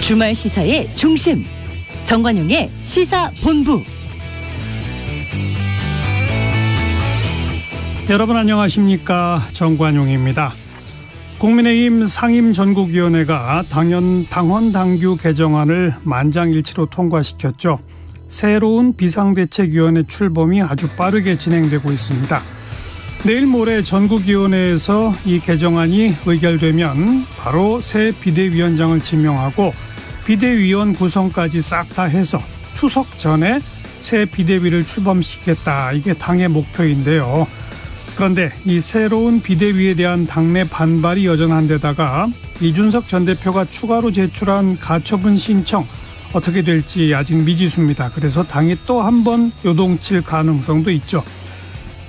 주말 시사의 중심, 정관용의 시사본부. 여러분 안녕하십니까? 정관용입니다. 국민의힘 상임전국위원회가 당헌 당규 개정안을 만장일치로 통과시켰죠. 새로운 비상대책위원회 출범이 아주 빠르게 진행되고 있습니다. 내일 모레 전국위원회에서 이 개정안이 의결되면 바로 새 비대위원장을 지명하고 비대위원 구성까지 싹 다 해서 추석 전에 새 비대위를 출범시키겠다. 이게 당의 목표인데요. 그런데 이 새로운 비대위에 대한 당내 반발이 여전한 데다가 이준석 전 대표가 추가로 제출한 가처분 신청 어떻게 될지 아직 미지수입니다. 그래서 당이 또 한 번 요동칠 가능성도 있죠.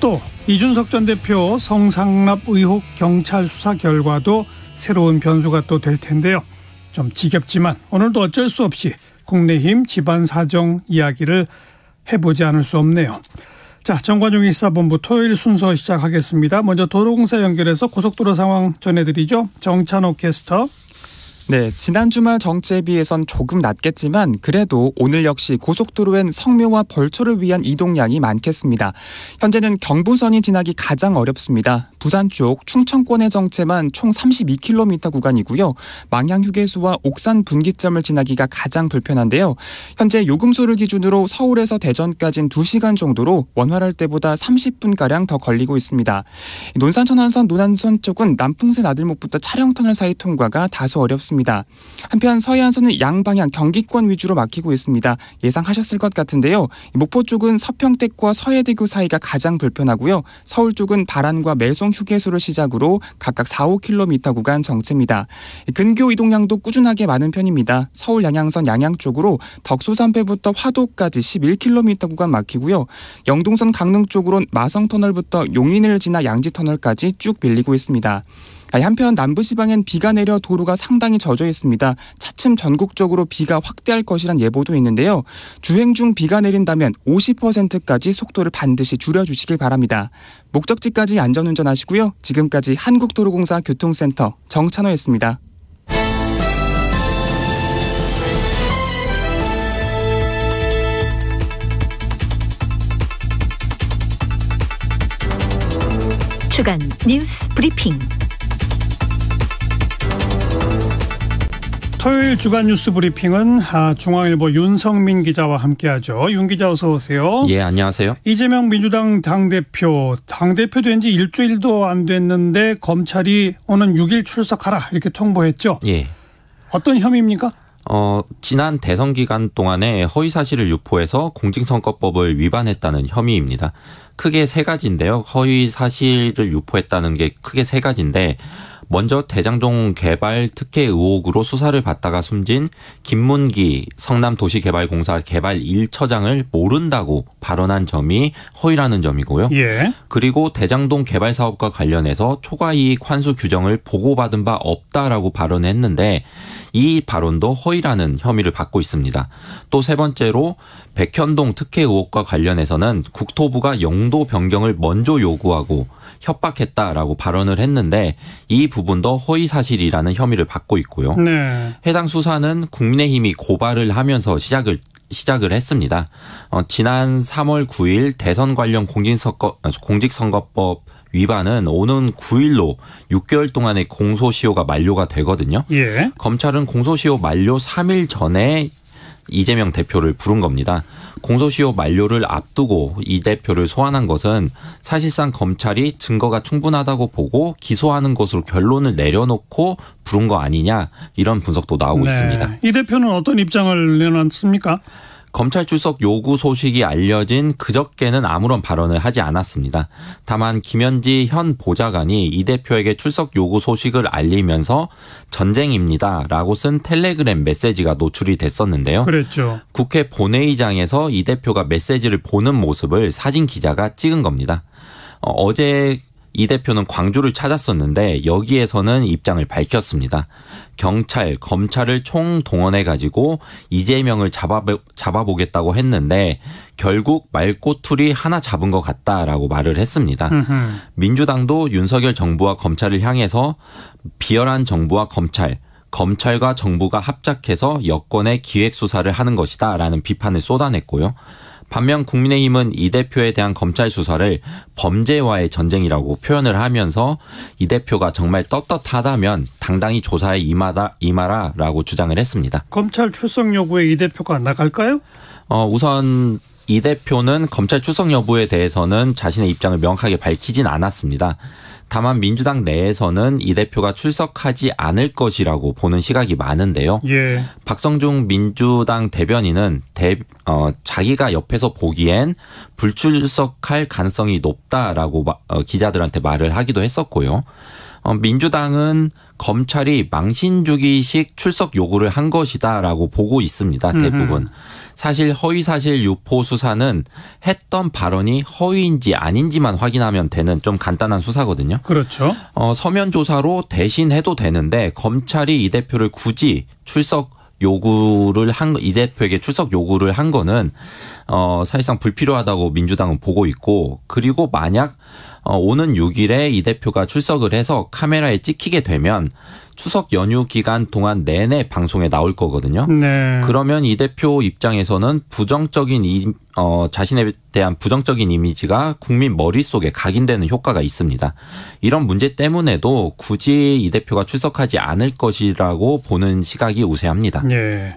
또 이준석 전 대표 성상납 의혹 경찰 수사 결과도 새로운 변수가 또 될 텐데요. 좀 지겹지만 오늘도 어쩔 수 없이 국내힘 집안 사정 이야기를 해보지 않을 수 없네요. 자, 정관용의 시사본부 토요일 순서 시작하겠습니다. 먼저 도로공사 연결해서 고속도로 상황 전해드리죠. 정찬호 캐스터. 네, 지난 주말 정체에 비해선 조금 낮겠지만 그래도 오늘 역시 고속도로엔 성묘와 벌초를 위한 이동량이 많겠습니다. 현재는 경부선이 지나기 가장 어렵습니다. 부산 쪽 충청권의 정체만 총 32km 구간이고요. 망향휴게소와 옥산 분기점을 지나기가 가장 불편한데요. 현재 요금소를 기준으로 서울에서 대전까지는 2시간 정도로 원활할 때보다 30분가량 더 걸리고 있습니다. 논산-천안선 노난선 쪽은 남풍새 나들목부터 차량터널 사이 통과가 다소 어렵습니다. 한편 서해안선은 양방향 경기권 위주로 막히고 있습니다. 예상하셨을 것 같은데요. 목포 쪽은 서평택과 서해대교 사이가 가장 불편하고요. 서울 쪽은 바란과 매송 휴게소를 시작으로 각각 4-5km 구간 정체입니다. 근교 이동량도 꾸준하게 많은 편입니다. 서울 양양선 양양 쪽으로 덕소산패부터 화도까지 11km 구간 막히고요. 영동선 강릉 쪽으론 마성터널부터 용인을 지나 양지터널까지 쭉 밀리고 있습니다. 한편 남부지방엔 비가 내려 도로가 상당히 젖어 있습니다. 차츰 전국적으로 비가 확대할 것이란 예보도 있는데요. 주행 중 비가 내린다면 50%까지 속도를 반드시 줄여주시길 바랍니다. 목적지까지 안전운전하시고요. 지금까지 한국도로공사 교통센터 정찬호였습니다. 주간 뉴스 브리핑. 토요일 주간 뉴스 브리핑은 중앙일보 윤성민 기자와 함께하죠. 윤 기자 어서 오세요. 예, 안녕하세요. 이재명 민주당 당대표 된 지 일주일도 안 됐는데 검찰이 오는 6일 출석하라 이렇게 통보했죠. 예. 어떤 혐의입니까? 지난 대선 기간 동안에 허위 사실을 유포해서 공직선거법을 위반했다는 혐의입니다. 크게 세 가지인데요. 허위 사실을 유포했다는 게 크게 세 가지인데 먼저 대장동 개발 특혜 의혹으로 수사를 받다가 숨진 김문기 성남도시개발공사 개발 1처장을 모른다고 발언한 점이 허위라는 점이고요. 예. 그리고 대장동 개발 사업과 관련해서 초과이익 환수 규정을 보고받은 바 없다라고 발언했는데 이 발언도 허위라는 혐의를 받고 있습니다. 또 세 번째로 백현동 특혜 의혹과 관련해서는 국토부가 용도 변경을 먼저 요구하고 협박했다라고 발언을 했는데 이 부분도 허위 사실이라는 혐의를 받고 있고요. 네. 해당 수사는 국민의힘이 고발을 하면서 시작을 했습니다. 지난 3월 9일 대선 관련 공직선거법 위반은 오는 9일로 6개월 동안의 공소시효가 만료가 되거든요. 예. 검찰은 공소시효 만료 3일 전에 이재명 대표를 부른 겁니다. 공소시효 만료를 앞두고 이 대표를 소환한 것은 사실상 검찰이 증거가 충분하다고 보고 기소하는 것으로 결론을 내려놓고 부른 거 아니냐 이런 분석도 나오고 있습니다. 이 대표는 어떤 입장을 내놨습니까? 검찰 출석 요구 소식이 알려진 그저께는 아무런 발언을 하지 않았습니다. 다만 김현지 현 보좌관이 이 대표에게 출석 요구 소식을 알리면서 전쟁입니다라고 쓴 텔레그램 메시지가 노출이 됐었는데요. 그랬죠. 국회 본회의장에서 이 대표가 메시지를 보는 모습을 사진 기자가 찍은 겁니다. 어제 이 대표는 광주를 찾았었는데 여기에서는 입장을 밝혔습니다. 경찰, 검찰을 총동원해가지고 이재명을 잡아보겠다고 했는데 결국 말꼬투리 하나 잡은 것 같다라고 말을 했습니다. 민주당도 윤석열 정부와 검찰을 향해서 비열한 정부와 검찰, 검찰과 정부가 합작해서 여권의 기획 수사를 하는 것이다라는 비판을 쏟아냈고요. 반면 국민의힘은 이 대표에 대한 검찰 수사를 범죄와의 전쟁이라고 표현을 하면서 이 대표가 정말 떳떳하다면 당당히 조사에 임하라라고 주장을 했습니다. 검찰 출석 여부에 이 대표가 나갈까요? 우선 이 대표는 검찰 출석 여부에 대해서는 자신의 입장을 명확하게 밝히진 않았습니다. 다만 민주당 내에서는 이 대표가 출석하지 않을 것이라고 보는 시각이 많은데요. 예. 박성중 민주당 대변인은 자기가 옆에서 보기엔 불출석할 가능성이 높다라고 기자들한테 말을 하기도 했었고요. 민주당은 검찰이 망신주기식 출석 요구를 한 것이다라고 보고 있습니다. 대부분. 사실 허위사실 유포 수사는 했던 발언이 허위인지 아닌지만 확인하면 되는 좀 간단한 수사거든요. 그렇죠. 서면 조사로 대신 해도 되는데 검찰이 이 대표를 굳이 이 대표에게 출석 요구를 한 거는 사실상 불필요하다고 민주당은 보고 있고, 그리고 만약 오는 6일에 이 대표가 출석을 해서 카메라에 찍히게 되면 추석 연휴 기간 동안 내내 방송에 나올 거거든요. 네. 그러면 이 대표 입장에서는 자신에 대한 부정적인 이미지가 국민 머릿속에 각인되는 효과가 있습니다. 이런 문제 때문에도 굳이 이 대표가 출석하지 않을 것이라고 보는 시각이 우세합니다. 네.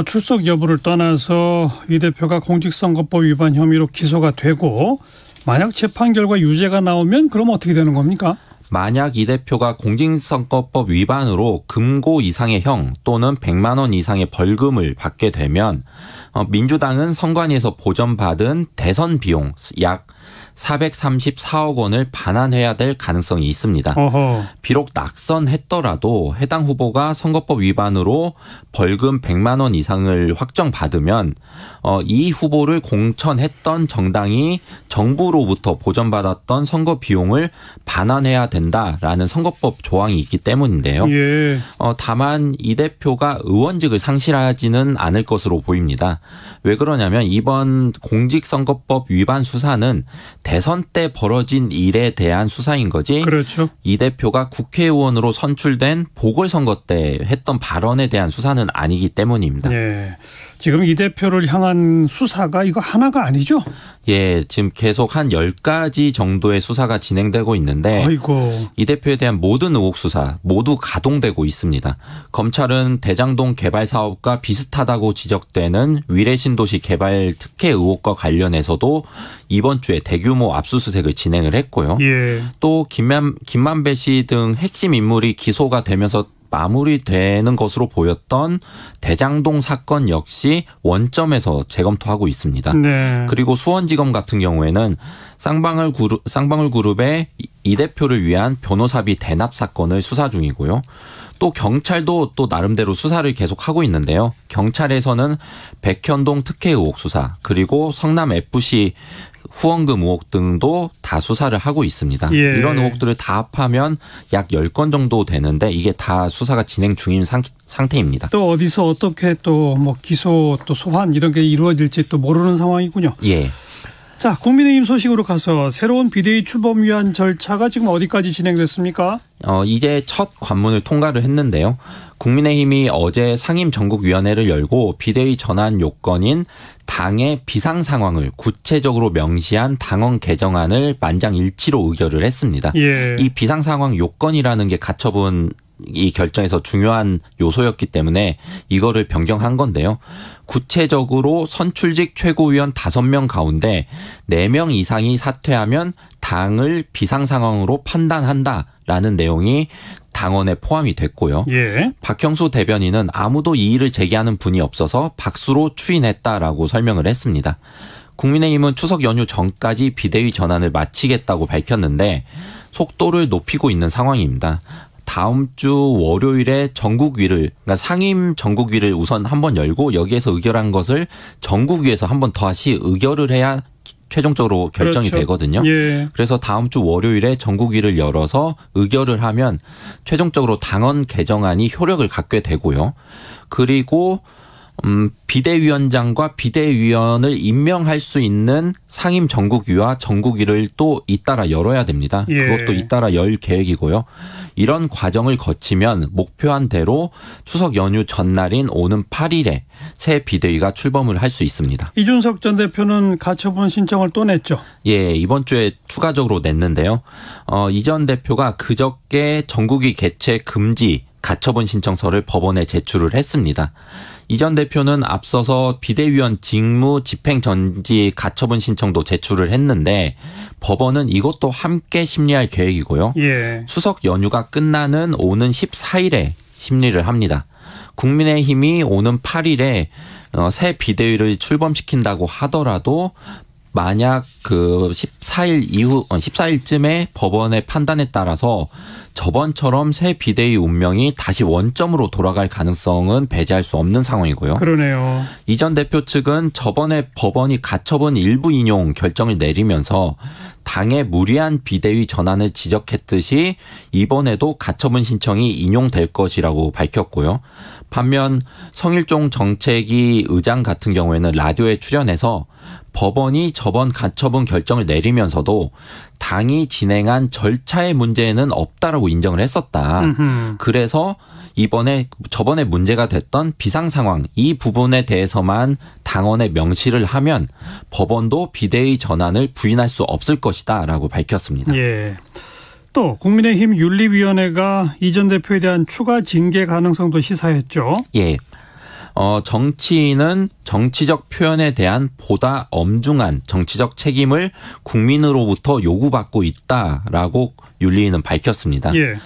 출석 여부를 떠나서 이 대표가 공직선거법 위반 혐의로 기소가 되고 만약 재판 결과 유죄가 나오면 그럼 어떻게 되는 겁니까? 만약 이 대표가 공직선거법 위반으로 금고 이상의 형 또는 100만 원 이상의 벌금을 받게 되면 민주당은 선관위에서 보전받은 대선 비용 약 434억 원을 반환해야 될 가능성이 있습니다. 어허. 비록 낙선했더라도 해당 후보가 선거법 위반으로 벌금 100만 원 이상을 확정받으면 이 후보를 공천했던 정당이 정부로부터 보전받았던 선거 비용을 반환해야 된다라는 선거법 조항이 있기 때문인데요. 예. 다만 이 대표가 의원직을 상실하지는 않을 것으로 보입니다. 왜 그러냐면 이번 공직선거법 위반 수사는 대선 때 벌어진 일에 대한 수사인 거지. 그렇죠. 이 대표가 국회의원으로 선출된 보궐선거 때 했던 발언에 대한 수사는 아니기 때문입니다. 예. 지금 이 대표를 향한 수사가 이거 하나가 아니죠? 예, 지금 계속 한 10가지 정도의 수사가 진행되고 있는데 아이고. 이 대표에 대한 모든 의혹 수사 모두 가동되고 있습니다. 검찰은 대장동 개발 사업과 비슷하다고 지적되는 위례신도시 개발 특혜 의혹과 관련해서도 이번 주에 대규모 압수수색을 진행을 했고요. 예. 또 김만배 씨 등 핵심 인물이 기소가 되면서 마무리되는 것으로 보였던 대장동 사건 역시 원점에서 재검토하고 있습니다. 네. 그리고 수원지검 같은 경우에는 쌍방울 그룹의 이 대표를 위한 변호사비 대납 사건을 수사 중이고요. 또 경찰도 또 나름대로 수사를 계속하고 있는데요. 경찰에서는 백현동 특혜 의혹 수사, 그리고 성남FC 후원금 의혹 등도 다 수사를 하고 있습니다. 예. 이런 의혹들을 다 합하면 약 10건 정도 되는데 이게 다 수사가 진행 중인 상태입니다. 또 어디서 어떻게 또 기소 또 소환 이런 게 이루어질지 또 모르는 상황이군요. 예. 자, 국민의힘 소식으로 가서 새로운 비대위 출범 위한 절차가 지금 어디까지 진행됐습니까? 이제 첫 관문을 통과를 했는데요. 국민의힘이 어제 상임전국위원회를 열고 비대위 전환 요건인 당의 비상 상황을 구체적으로 명시한 당원 개정안을 만장일치로 의결을 했습니다. 예. 이 비상 상황 요건이라는 게 가처분 이 결정에서 중요한 요소였기 때문에 이거를 변경한 건데요. 구체적으로 선출직 최고위원 5명 가운데 4명 이상이 사퇴하면 당을 비상 상황으로 판단한다라는 내용이 당원에 포함이 됐고요. 예. 박형수 대변인은 아무도 이의를 제기하는 분이 없어서 박수로 추인했다라고 설명을 했습니다. 국민의힘은 추석 연휴 전까지 비대위 전환을 마치겠다고 밝혔는데 속도를 높이고 있는 상황입니다. 다음 주 월요일에 전국위를, 그러니까 상임 전국위를 우선 한번 열고 여기에서 의결한 것을 전국위에서 한번 다시 의결을 해야 최종적으로 결정이 그렇죠. 되거든요. 예. 그래서 다음 주 월요일에 전국위를 열어서 의결을 하면 최종적으로 당원 개정안이 효력을 갖게 되고요. 그리고 비대위원장과 비대위원을 임명할 수 있는 상임 전국위와 전국위를 또 잇따라 열어야 됩니다. 예. 그것도 잇따라 열 계획이고요. 이런 과정을 거치면 목표한 대로 추석 연휴 전날인 오는 8일에 새 비대위가 출범을 할 수 있습니다. 이준석 전 대표는 가처분 신청을 또 냈죠. 예, 이번 주에 추가적으로 냈는데요. 이 전 대표가 그저께 전국위 개최 금지 가처분 신청서를 법원에 제출을 했습니다. 이 전 대표는 앞서서 비대위원 직무 집행 정지 가처분 신청도 제출을 했는데 법원은 이것도 함께 심리할 계획이고요. 예. 추석 연휴가 끝나는 오는 14일에 심리를 합니다. 국민의힘이 오는 8일에 새 비대위를 출범시킨다고 하더라도 만약 그 14일쯤에 법원의 판단에 따라서 저번처럼 새 비대위 운명이 다시 원점으로 돌아갈 가능성은 배제할 수 없는 상황이고요. 그러네요. 이 전 대표 측은 저번에 법원이 가처분 일부 인용 결정을 내리면서 당의 무리한 비대위 전환을 지적했듯이 이번에도 가처분 신청이 인용될 것이라고 밝혔고요. 반면 성일종 정책위 의장 같은 경우에는 라디오에 출연해서 법원이 저번 가처분 결정을 내리면서도 당이 진행한 절차의 문제는 없다라고 인정을 했었다. 그래서 저번에 문제가 됐던 비상 상황 이 부분에 대해서만 당원에 명시를 하면 법원도 비대위 전환을 부인할 수 없을 것이다라고 밝혔습니다. 예. 또 국민의힘 윤리위원회가 이 전 대표에 대한 추가 징계 가능성도 시사했죠. 예. 정치인은 정치적 표현에 대한 보다 엄중한 정치적 책임을 국민으로부터 요구받고 있다라고 윤리위는 밝혔습니다. 예.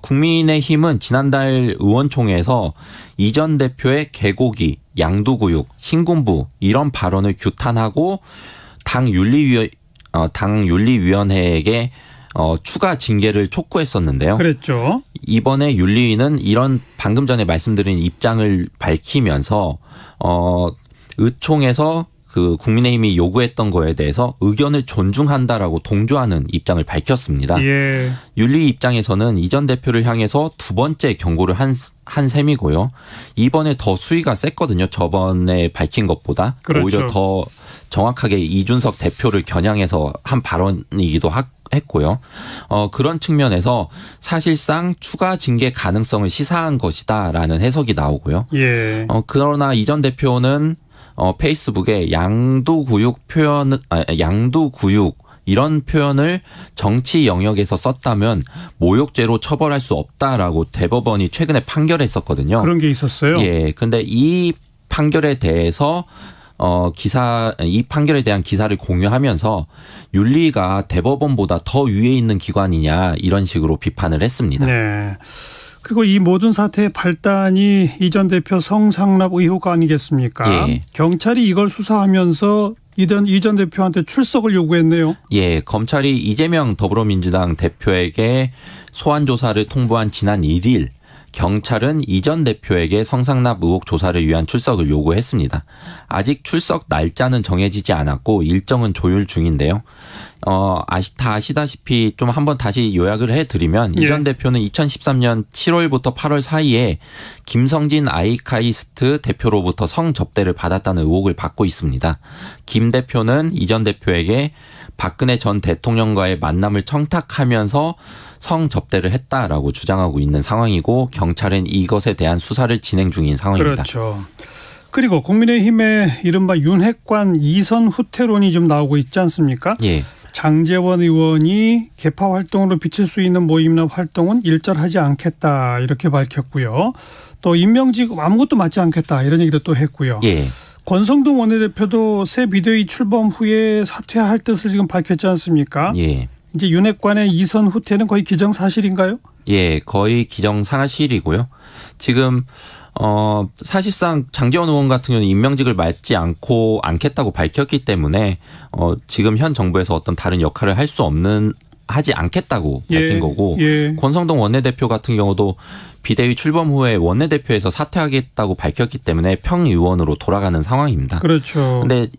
국민의힘은 지난달 의원총회에서 이 전 대표의 개고기, 양두구육, 신군부 이런 발언을 규탄하고 당 윤리위원회에게 추가 징계를 촉구했었는데요. 그랬죠. 이번에 윤리위는 이런 방금 전에 말씀드린 입장을 밝히면서 의총에서 그 국민의힘이 요구했던 거에 대해서 의견을 존중한다라고 동조하는 입장을 밝혔습니다. 예. 윤리 입장에서는 이 전 대표를 향해서 두 번째 경고를 한 셈이고요. 이번에 더 수위가 셌거든요. 저번에 밝힌 것보다. 그렇죠. 오히려 더 정확하게 이준석 대표를 겨냥해서 한 발언이기도 했고요. 그런 측면에서 사실상 추가 징계 가능성을 시사한 것이다라는 해석이 나오고요. 예. 그러나 이 전 대표는 페이스북에 양두구육 이런 표현을 정치 영역에서 썼다면 모욕죄로 처벌할 수 없다라고 대법원이 최근에 판결했었거든요. 그런 게 있었어요. 예. 근데 이 판결에 대해서 이 판결에 대한 기사를 공유하면서 윤리가 대법원보다 더 위에 있는 기관이냐 이런 식으로 비판을 했습니다. 네. 그리고 이 모든 사태의 발단이 이 전 대표 성상납 의혹 아니겠습니까? 예. 경찰이 이걸 수사하면서 이 전 대표한테 출석을 요구했네요. 예, 검찰이 이재명 더불어민주당 대표에게 소환 조사를 통보한 지난 1일 경찰은 이 전 대표에게 성상납 의혹 조사를 위한 출석을 요구했습니다. 아직 출석 날짜는 정해지지 않았고 일정은 조율 중인데요. 아시다시피 좀 한번 다시 요약을 해드리면 이 전 대표는 2013년 7월부터 8월 사이에 김성진 아이카이스트 대표로부터 성접대를 받았다는 의혹을 받고 있습니다. 김 대표는 이 전 대표에게 박근혜 전 대통령과의 만남을 청탁하면서 성접대를 했다라고 주장하고 있는 상황이고 경찰은 이것에 대한 수사를 진행 중인 상황입니다. 그렇죠. 그리고 국민의힘의 이른바 윤핵관 이선 후퇴론이 좀 나오고 있지 않습니까? 예. 장제원 의원이 개파 활동으로 비칠 수 있는 모임이나 활동은 일절하지 않겠다 이렇게 밝혔고요. 또 임명직 아무것도 맞지 않겠다 이런 얘기도 또 했고요. 예. 권성동 원내대표도 새 비대위 출범 후에 사퇴할 뜻을 지금 밝혔지 않습니까? 예. 이제 윤핵관의 이선 후퇴는 거의 기정사실인가요? 예, 거의 기정사실이고요. 지금 사실상 장제원 의원 같은 경우는 임명직을 맡지 않겠다고 밝혔기 때문에 지금 현 정부에서 어떤 다른 역할을 하지 않겠다고 밝힌 거고 권성동 원내대표 같은 경우도 비대위 출범 후에 원내대표에서 사퇴하겠다고 밝혔기 때문에 평의원으로 돌아가는 상황입니다. 그렇죠. 근데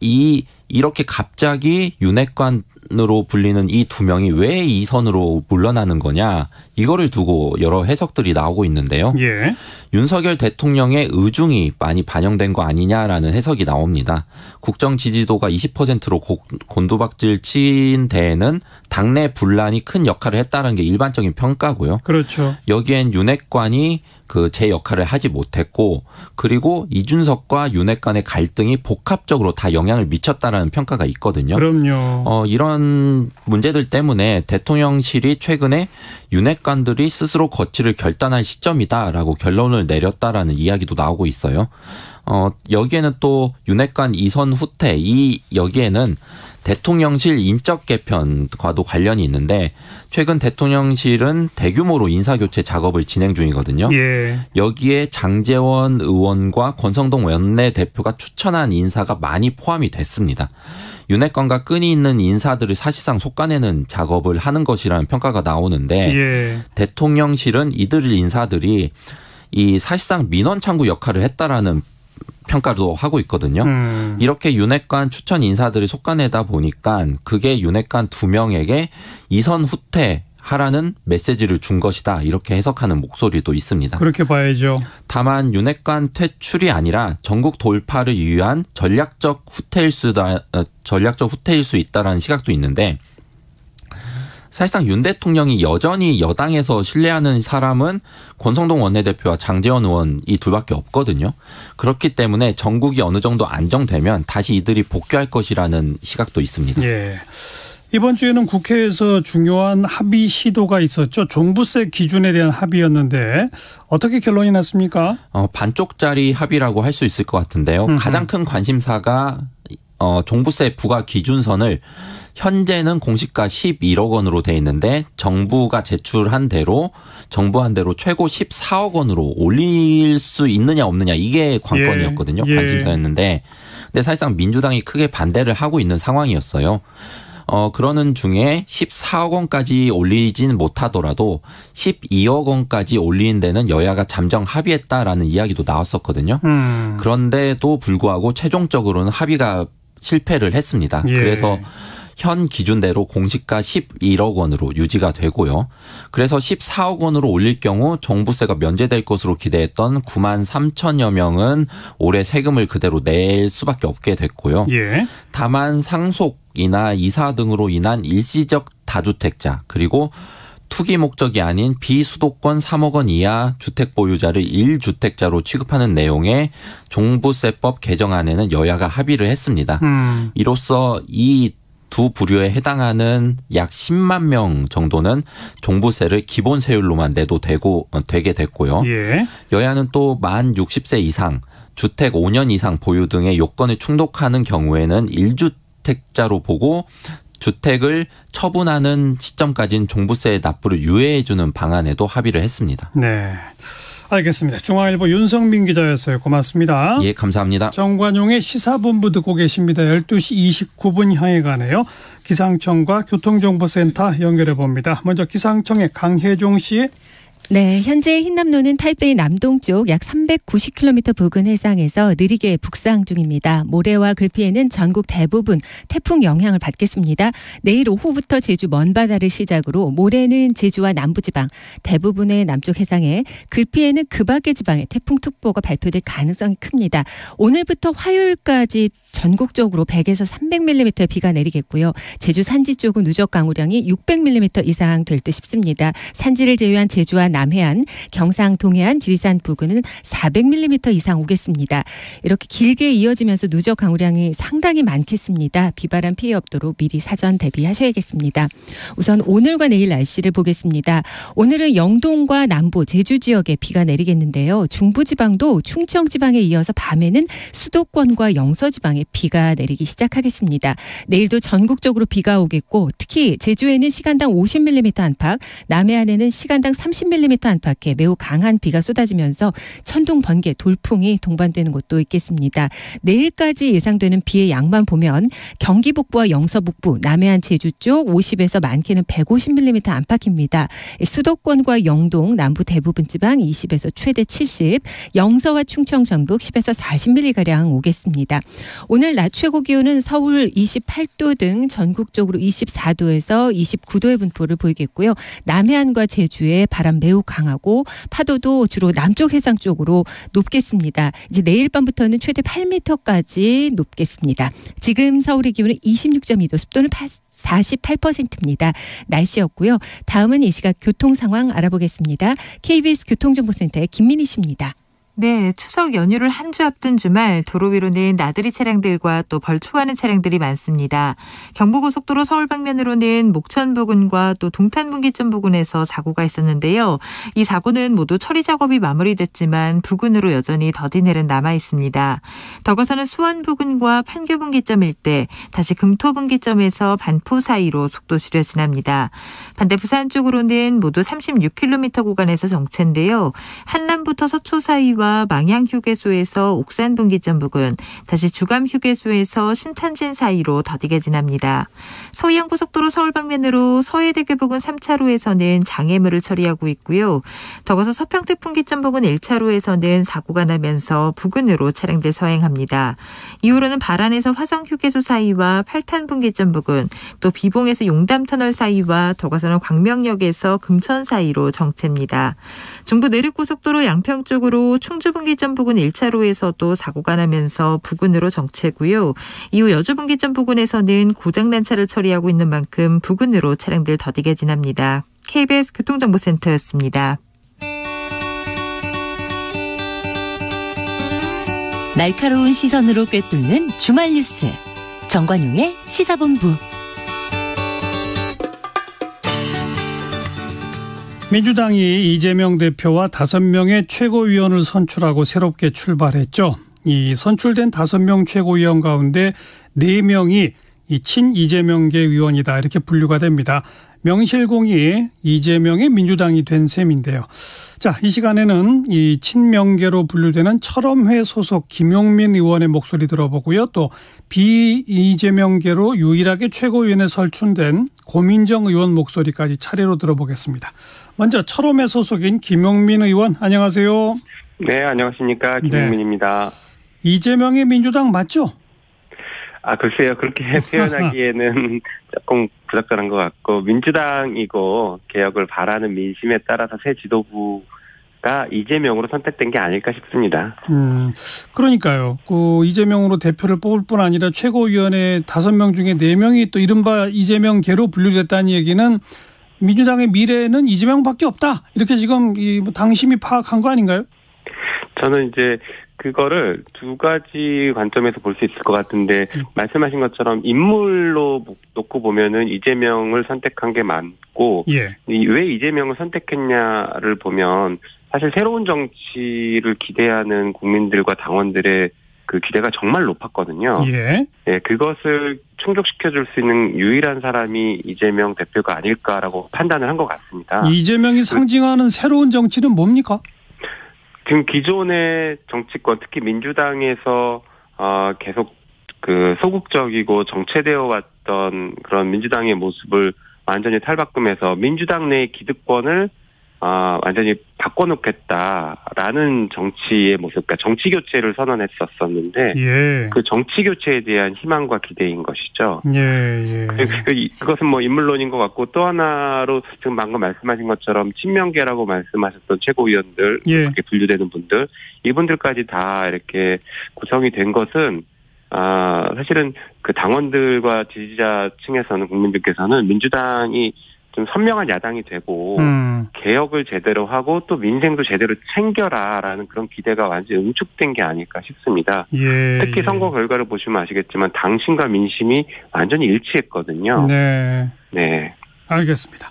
이렇게 갑자기 윤핵관 이선으로 불리는 이 두 명이 왜 이선으로 물러나는 거냐, 이거를 두고 여러 해석들이 나오고 있는데요. 예. 윤석열 대통령의 의중이 많이 반영된 거 아니냐라는 해석이 나옵니다. 국정 지지도가 20%로 곤두박질 친 데에는 당내 분란이 큰 역할을 했다는 게 일반적인 평가고요. 그렇죠. 여기엔 윤핵관이 제 역할을 하지 못했고, 그리고 이준석과 윤핵 간의 갈등이 복합적으로 다 영향을 미쳤다라는 평가가 있거든요. 그럼요. 이런 문제들 때문에 대통령실이 최근에 윤핵관들이 스스로 거취를 결단할 시점이다라고 결론을 내렸다라는 이야기도 나오고 있어요. 여기에는 또 윤핵관 이선 후퇴, 여기에는 대통령실 인적 개편과도 관련이 있는데, 최근 대통령실은 대규모로 인사교체 작업을 진행 중이거든요. 예. 여기에 장제원 의원과 권성동 원내대표가 추천한 인사가 많이 포함이 됐습니다. 윤핵관과 끈이 있는 인사들을 사실상 속아내는 작업을 하는 것이라는 평가가 나오는데, 예. 대통령실은 이들 인사들이 사실상 민원 창구 역할을 했다라는 평가도 하고 있거든요. 이렇게 윤핵관 추천 인사들을 속아내다 보니까 그게 윤핵관 2명에게 이선 후퇴하라는 메시지를 준 것이다, 이렇게 해석하는 목소리도 있습니다. 그렇게 봐야죠. 다만 윤핵관 퇴출이 아니라 전국 돌파를 위한 전략적 후퇴일 수 있다라는 시각도 있는데, 사실상 윤 대통령이 여전히 여당에서 신뢰하는 사람은 권성동 원내대표와 장제원 의원 이 둘밖에 없거든요. 그렇기 때문에 전국이 어느 정도 안정되면 다시 이들이 복귀할 것이라는 시각도 있습니다. 예. 이번 주에는 국회에서 중요한 합의 시도가 있었죠. 종부세 기준에 대한 합의였는데 어떻게 결론이 났습니까? 반쪽짜리 합의라고 할 수 있을 것 같은데요. 가장 큰 관심사가 종부세 부과 기준선을 현재는 공시가 11억 원으로 돼 있는데, 정부가 제출한 대로 정부한 대로 최고 14억 원으로 올릴 수 있느냐 없느냐, 이게 관건이었거든요. 예. 관심사였는데, 근데 사실상 민주당이 크게 반대를 하고 있는 상황이었어요. 그러는 중에 14억 원까지 올리진 못하더라도 12억 원까지 올리는 데는 여야가 잠정 합의했다라는 이야기도 나왔었거든요. 그런데도 불구하고 최종적으로는 합의가 실패를 했습니다. 예. 그래서 현 기준대로 공시가 11억 원으로 유지가 되고요. 그래서 14억 원으로 올릴 경우 종부세가 면제될 것으로 기대했던 9만 3천여 명은 올해 세금을 그대로 낼 수밖에 없게 됐고요. 예. 다만 상속이나 이사 등으로 인한 일시적 다주택자, 그리고 투기 목적이 아닌 비수도권 3억 원 이하 주택 보유자를 1주택자로 취급하는 내용의 종부세법 개정안에는 여야가 합의를 했습니다. 이로써 이 두 부류에 해당하는 약 10만 명 정도는 종부세를 기본 세율로만 내도 되게 됐고요. 예. 여야는 또 만 60세 이상, 주택 5년 이상 보유 등의 요건을 충족하는 경우에는 1주택자로 보고 주택을 처분하는 시점까지는 종부세 납부를 유예해 주는 방안에도 합의를 했습니다. 네. 알겠습니다. 중앙일보 윤성민 기자였어요. 고맙습니다. 예, 감사합니다. 정관용의 시사본부 듣고 계십니다. 12시 29분 향해 가네요. 기상청과 교통정보센터 연결해 봅니다. 먼저 기상청의 강혜종 씨. 네, 현재 흰남노는 타이베이 남동쪽 약 390km 부근 해상에서 느리게 북상 중입니다. 모레와 글피에는 전국 대부분 태풍 영향을 받겠습니다. 내일 오후부터 제주 먼바다를 시작으로 모레는 제주와 남부지방, 대부분의 남쪽 해상에, 글피에는 그 밖의 지방에 태풍특보가 발표될 가능성이 큽니다. 오늘부터 화요일까지 전국적으로 100에서 300mm 비가 내리겠고요. 제주 산지 쪽은 누적 강우량이 600mm 이상 될 듯 싶습니다. 산지를 제외한 제주와 남해안, 경상 동해안, 지리산 부근은 400mm 이상 오겠습니다. 이렇게 길게 이어지면서 누적 강우량이 상당히 많겠습니다. 비바람 피해 없도록 미리 사전 대비하셔야겠습니다. 우선 오늘과 내일 날씨를 보겠습니다. 오늘은 영동과 남부, 제주 지역에 비가 내리겠는데요. 중부지방도 충청지방에 이어서 밤에는 수도권과 영서지방에 비가 내리기 시작하겠습니다. 내일도 전국적으로 비가 오겠고, 특히 제주에는 시간당 50mm 안팎, 남해안에는 시간당 30mm 80mm 안팎의 매우 강한 비가 쏟아지면서 천둥, 번개, 돌풍이 동반되는 곳도 있겠습니다. 내일까지 예상되는 비의 양만 보면 경기 북부와 영서 북부, 남해안 제주 쪽 50에서 많게는 150mm 안팎입니다. 수도권과 영동, 남부 대부분 지방 20에서 최대 70, 영서와 충청 전북 10에서 40mm가량 오겠습니다. 오늘 낮 최고 기온은 서울 28도 등 전국적으로 24도에서 29도의 분포를 보이겠고요. 남해안과 제주에 바람 매우 강하고 파도도 주로 남쪽 해상 쪽으로 높겠습니다. 이제 내일 밤부터는 최대 8m까지 높겠습니다. 지금 서울의 기온은 26.2도, 습도는 48%입니다. 날씨였고요. 다음은 이 시각 교통 상황 알아보겠습니다. KBS 교통정보센터의 김민희 씨입니다. 네, 추석 연휴를 한 주 앞둔 주말 도로 위로는 나들이 차량들과 또 벌초가는 차량들이 많습니다. 경부고속도로 서울 방면으로는 목천 부근과 또 동탄 분기점 부근에서 사고가 있었는데요. 이 사고는 모두 처리 작업이 마무리됐지만 부근으로 여전히 더디내는 남아 있습니다. 더 가서는 수원 부근과 판교 분기점 일대, 다시 금토 분기점에서 반포 사이로 속도 줄여 지납니다. 반대 부산 쪽으로는 모두 36km 구간에서 정체인데요. 한남부터 서초 사이와 망향휴게소에서 옥산분기점 부근, 다시 주감휴게소에서 신탄진 사이로 더디게 지납니다. 서해안고속도로 서울 방면으로 서해대교 부근 3차로에서는 장애물을 처리하고 있고요. 더 가서 서평택분기점 부근 1차로에서는 사고가 나면서 부근으로 차량들 서행합니다. 이후로는 발안에서 화성휴게소 사이와 팔탄분기점 부근, 또 비봉에서 용담터널 사이와 더 가서는 광명역에서 금천 사이로 정체입니다. 중부 내륙고속도로 양평 쪽으로 충주분기점 부근 1차로에서도 사고가 나면서 부근으로 정체고요. 이후 여주분기점 부근에서는 고장난 차를 처리하고 있는 만큼 부근으로 차량들 더디게 지납니다. KBS 교통정보센터였습니다. 날카로운 시선으로 꿰뚫는 주말 뉴스. 정관용의 시사본부. 민주당이 이재명 대표와 5명의 최고위원을 선출하고 새롭게 출발했죠. 이 선출된 5명 최고위원 가운데 4명이 이 친이재명계 의원이다, 이렇게 분류가 됩니다. 명실공히 이재명의 민주당이 된 셈인데요. 자, 이 시간에는 이 친명계로 분류되는 철험회 소속 김용민 의원의 목소리 들어보고요. 또 비이재명계로 유일하게 최고위원에 설춘된 고민정 의원 목소리까지 차례로 들어보겠습니다. 먼저 철험회 소속인 김용민 의원, 안녕하세요. 네, 안녕하십니까. 김용민입니다. 네. 이재명의 민주당 맞죠? 글쎄요. 그렇게 표현하기에는 조금 부적절한 것 같고, 민주당이고 개혁을 바라는 민심에 따라서 새 지도부가 이재명으로 선택된 게 아닐까 싶습니다. 그러니까요. 그 이재명으로 대표를 뽑을 뿐 아니라 최고위원회 5명 중에 4명이 또 이른바 이재명계로 분류됐다는 얘기는 민주당의 미래는 이재명밖에 없다, 이렇게 지금 이 당심이 파악한 거 아닌가요? 저는 이제 그거를 두 가지 관점에서 볼 수 있을 것 같은데, 말씀하신 것처럼 인물로 놓고 보면은 이재명을 선택한 게 맞고, 예. 왜 이재명을 선택했냐를 보면 사실 새로운 정치를 기대하는 국민들과 당원들의 그 기대가 정말 높았거든요. 예. 네, 그것을 충족시켜줄 수 있는 유일한 사람이 이재명 대표가 아닐까라고 판단을 한 것 같습니다. 이재명이 상징하는 새로운 정치는 뭡니까? 지금 기존의 정치권, 특히 민주당에서 계속 그 소극적이고 정체되어 왔던 그런 민주당의 모습을 완전히 탈바꿈해서 민주당 내의 기득권을 완전히 바꿔놓겠다라는 정치의 모습, 그러니까 정치 교체를 선언했었었는데, 예. 그 정치 교체에 대한 희망과 기대인 것이죠. 예. 그것은 뭐 인물론인 것 같고, 또 하나로 지금 방금 말씀하신 것처럼 친명계라고 말씀하셨던 최고위원들, 예. 그렇게 분류되는 분들, 이분들까지 다 이렇게 구성이 된 것은 사실은 그 당원들과 지지자층에서는, 국민들께서는 민주당이 좀 선명한 야당이 되고 개혁을 제대로 하고 또 민생도 제대로 챙겨라라는 그런 기대가 완전히 응축된 게 아닐까 싶습니다. 예. 특히 선거 결과를 보시면 아시겠지만 당신과 민심이 완전히 일치했거든요. 네. 네. 알겠습니다.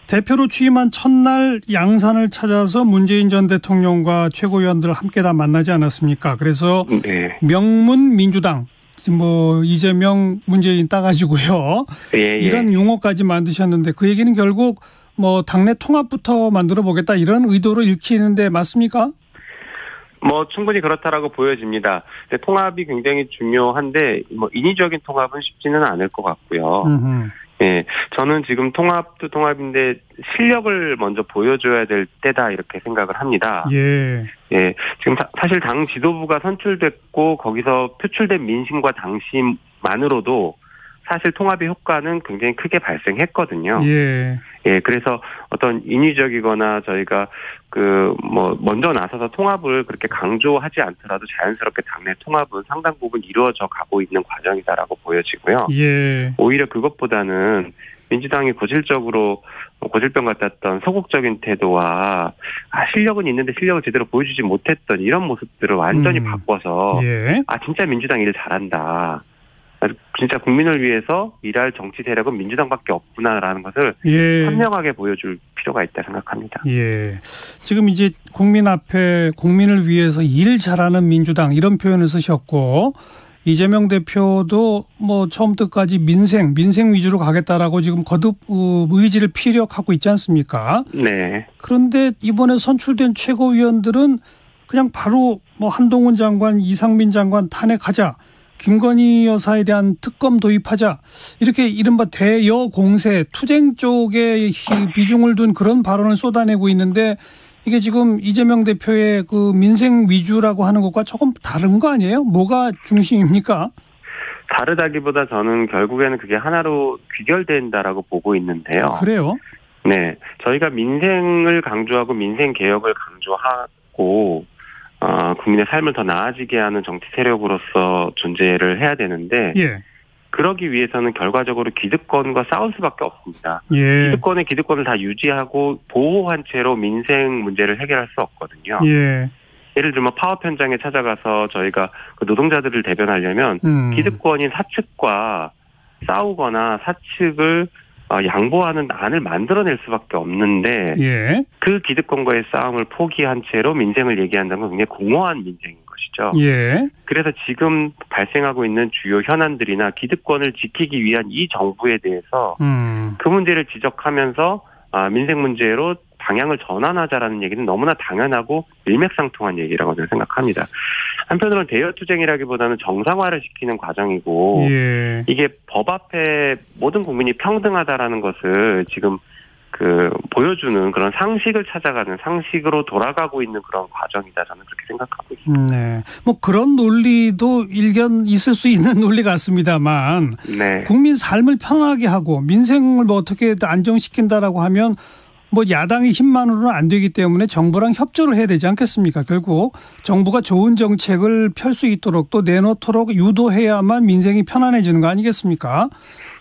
대표로 취임한 첫날 양산을 찾아서 문재인 전 대통령과 최고위원들 함께 다 만나지 않았습니까? 그래서 네. 명문 민주당, 뭐 이재명, 문재인 따가지고요. 예. 이런 용어까지 만드셨는데 그 얘기는 결국 뭐 당내 통합부터 만들어 보겠다 이런 의도로 읽히는데 맞습니까? 뭐 충분히 그렇다라고 보여집니다. 근데 통합이 굉장히 중요한데 뭐 인위적인 통합은 쉽지는 않을 것 같고요. 예, 저는 지금 통합도 통합인데 실력을 먼저 보여줘야 될 때다 이렇게 생각을 합니다. 예. 예, 지금 사실 당 지도부가 선출됐고 거기서 표출된 민심과 당심만으로도 사실 통합의 효과는 굉장히 크게 발생했거든요. 예. 예, 그래서 어떤 인위적이거나 저희가 먼저 나서서 통합을 그렇게 강조하지 않더라도 자연스럽게 당내 통합은 상당 부분 이루어져 가고 있는 과정이다라고 보여지고요. 예. 오히려 그것보다는 민주당이 고질병 같았던 소극적인 태도와 실력은 있는데 실력을 제대로 보여주지 못했던 이런 모습들을 완전히 바꿔서 예. 진짜 민주당 일 잘한다. 진짜 국민을 위해서 일할 정치 세력은 민주당밖에 없구나라는 것을 예. 선명하게 보여줄 필요가 있다 생각합니다. 예. 지금 이제 국민 앞에 국민을 위해서 일 잘하는 민주당 이런 표현을 쓰셨고 이재명 대표도 뭐 처음부터까지 민생 위주로 가겠다라고 지금 거듭 의지를 피력하고 있지 않습니까? 네. 그런데 이번에 선출된 최고위원들은 그냥 바로 뭐 한동훈 장관, 이상민 장관 탄핵하자. 김건희 여사에 대한 특검 도입하자 이렇게 이른바 대여 공세 투쟁 쪽에 비중을 둔 그런 발언을 쏟아내고 있는데 이게 지금 이재명 대표의 그 민생 위주라고 하는 것과 조금 다른 거 아니에요? 뭐가 중심입니까? 다르다기보다 저는 결국에는 그게 하나로 귀결된다라고 보고 있는데요. 그래요? 네, 저희가 민생을 강조하고 민생 개혁을 강조하고 국민의 삶을 더 나아지게 하는 정치 세력으로서 존재를 해야 되는데 예. 그러기 위해서는 결과적으로 기득권과 싸울 수밖에 없습니다. 예. 기득권을 다 유지하고 보호한 채로 민생 문제를 해결할 수 없거든요. 예. 예를 들면 파업 현장에 찾아가서 저희가 그 노동자들을 대변하려면 기득권인 사측과 싸우거나 사측을 양보하는 안을 만들어낼 수밖에 없는데 예. 그 기득권과의 싸움을 포기한 채로 민생을 얘기한다는 건 굉장히 공허한 민생인 것이죠. 예. 그래서 지금 발생하고 있는 주요 현안들이나 기득권을 지키기 위한 이 정부에 대해서 그 문제를 지적하면서 민생 문제로 방향을 전환하자라는 얘기는 너무나 당연하고 일맥상통한 얘기라고 저는 생각합니다. 한편으로는 대여투쟁이라기보다는 정상화를 시키는 과정이고 예. 이게 법 앞에 모든 국민이 평등하다라는 것을 지금 보여주는 그런 상식을 찾아가는 상식으로 돌아가고 있는 그런 과정이다 저는 그렇게 생각하고 있습니다. 네, 뭐 그런 논리도 일견 있을 수 있는 논리 같습니다만 네. 국민 삶을 편하게 하고 민생을 뭐 어떻게 안정시킨다라고 하면 뭐 야당의 힘만으로는 안 되기 때문에 정부랑 협조를 해야 되지 않겠습니까? 결국 정부가 좋은 정책을 펼 수 있도록 또 내놓도록 유도해야만 민생이 편안해지는 거 아니겠습니까?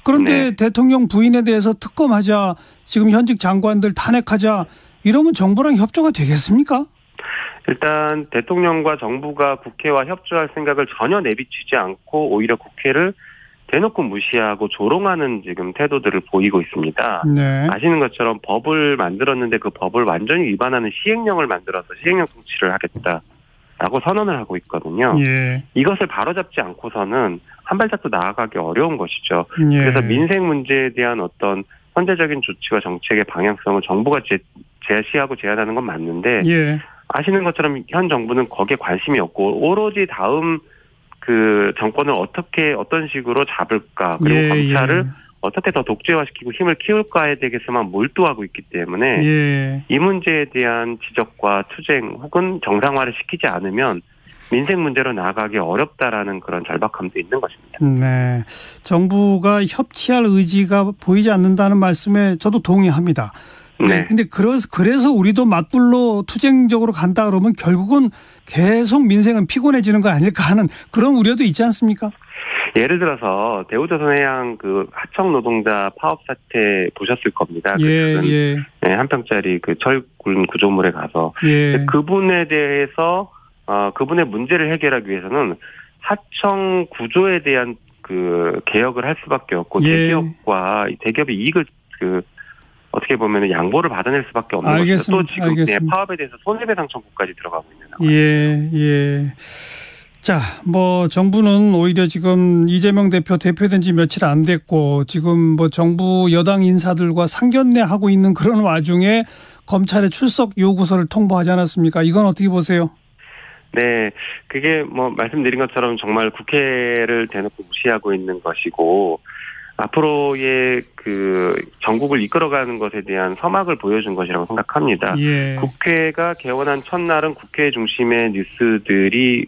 그런데 네. 대통령 부인에 대해서 특검하자, 지금 현직 장관들 탄핵하자 이러면 정부랑 협조가 되겠습니까? 일단 대통령과 정부가 국회와 협조할 생각을 전혀 내비치지 않고 오히려 국회를 대놓고 무시하고 조롱하는 지금 태도들을 보이고 있습니다. 네. 아시는 것처럼 법을 만들었는데 그 법을 완전히 위반하는 시행령을 만들어서 시행령 통치를 하겠다라고 선언을 하고 있거든요. 예. 이것을 바로잡지 않고서는 한 발짝도 나아가기 어려운 것이죠. 예. 그래서 민생 문제에 대한 어떤 선제적인 조치와 정책의 방향성을 정부가 제시하고 제안하는 건 맞는데 예. 아시는 것처럼 현 정부는 거기에 관심이 없고 오로지 다음 정권을 어떤 식으로 잡을까 그리고 검찰을 어떻게 더 독재화시키고 힘을 키울까에 대해서만 몰두하고 있기 때문에 이 문제에 대한 지적과 투쟁 혹은 정상화를 시키지 않으면 민생 문제로 나아가기 어렵다라는 그런 절박함도 있는 것입니다. 네, 정부가 협치할 의지가 보이지 않는다는 말씀에 저도 동의합니다. 네. 근데 그래서 우리도 맞불로 투쟁적으로 간다 그러면 결국은 계속 민생은 피곤해지는 거 아닐까 하는 그런 우려도 있지 않습니까? 예를 들어서 대우조선해양 하청 노동자 파업 사태 보셨을 겁니다. 네, 한 평짜리 철군 구조물에 가서 그분에 대해서 그분의 문제를 해결하기 위해서는 하청 구조에 대한 개혁을 할 수밖에 없고 대기업의 이익을 어떻게 보면 양보를 받아낼 수밖에 없는 것이죠. 또 지금 파업에 대해서 손해배상 청구까지 들어가고 있는 상황입니다. 예. 자, 뭐 정부는 오히려 지금 이재명 대표 대표된 지 며칠 안 됐고 지금 뭐 정부 여당 인사들과 상견례 하고 있는 그런 와중에 검찰의 출석 요구서를 통보하지 않았습니까? 이건 어떻게 보세요? 네, 그게 뭐 말씀드린 것처럼 정말 국회를 대놓고 무시하고 있는 것이고 앞으로의 그 전국을 이끌어가는 것에 대한 서막을 보여준 것이라고 생각합니다. 예. 국회가 개원한 첫날은 국회 중심의 뉴스들이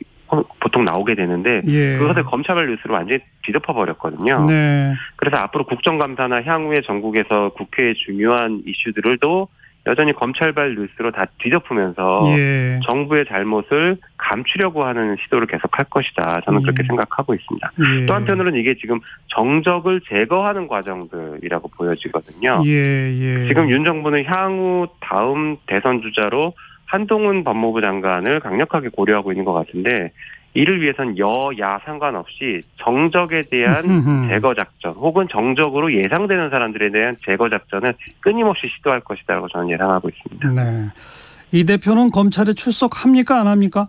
보통 나오게 되는데 예. 그것을 검찰발 뉴스로 완전히 뒤덮어 버렸거든요. 네. 그래서 앞으로 국정감사나 향후에 전국에서 국회의 중요한 이슈들도 여전히 검찰발 뉴스로 다 뒤덮으면서 예. 정부의 잘못을 감추려고 하는 시도를 계속할 것이다. 저는 그렇게 생각하고 있습니다. 예. 또 한편으로는 이게 지금 정적을 제거하는 과정들이라고 보여지거든요. 예. 지금 윤 정부는 향후 다음 대선 주자로 한동훈 법무부 장관을 강력하게 고려하고 있는 것 같은데 이를 위해선 여야 상관없이 정적에 대한 제거 작전 혹은 정적으로 예상되는 사람들에 대한 제거 작전을 끊임없이 시도할 것이라고 저는 예상하고 있습니다. 네. 이 대표는 검찰에 출석합니까? 안 합니까?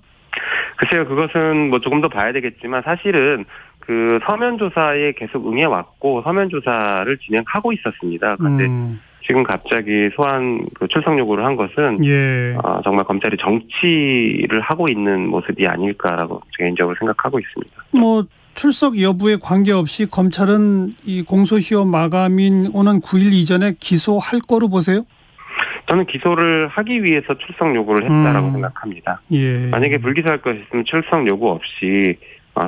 글쎄요. 그것은 뭐 조금 더 봐야 되겠지만 사실은 그 서면 조사에 계속 응해왔고 서면 조사를 진행하고 있었습니다. 그런데 지금 갑자기 소환 그 출석 요구를 한 것은 예. 정말 검찰이 정치를 하고 있는 모습이 아닐까라고 개인적으로 생각하고 있습니다. 뭐 출석 여부에 관계없이 검찰은 이 공소시효 마감인 오는 9일 이전에 기소할 거로 보세요? 저는 기소를 하기 위해서 출석 요구를 했다라고 생각합니다. 예. 만약에 불기소할 것이 있으면 출석 요구 없이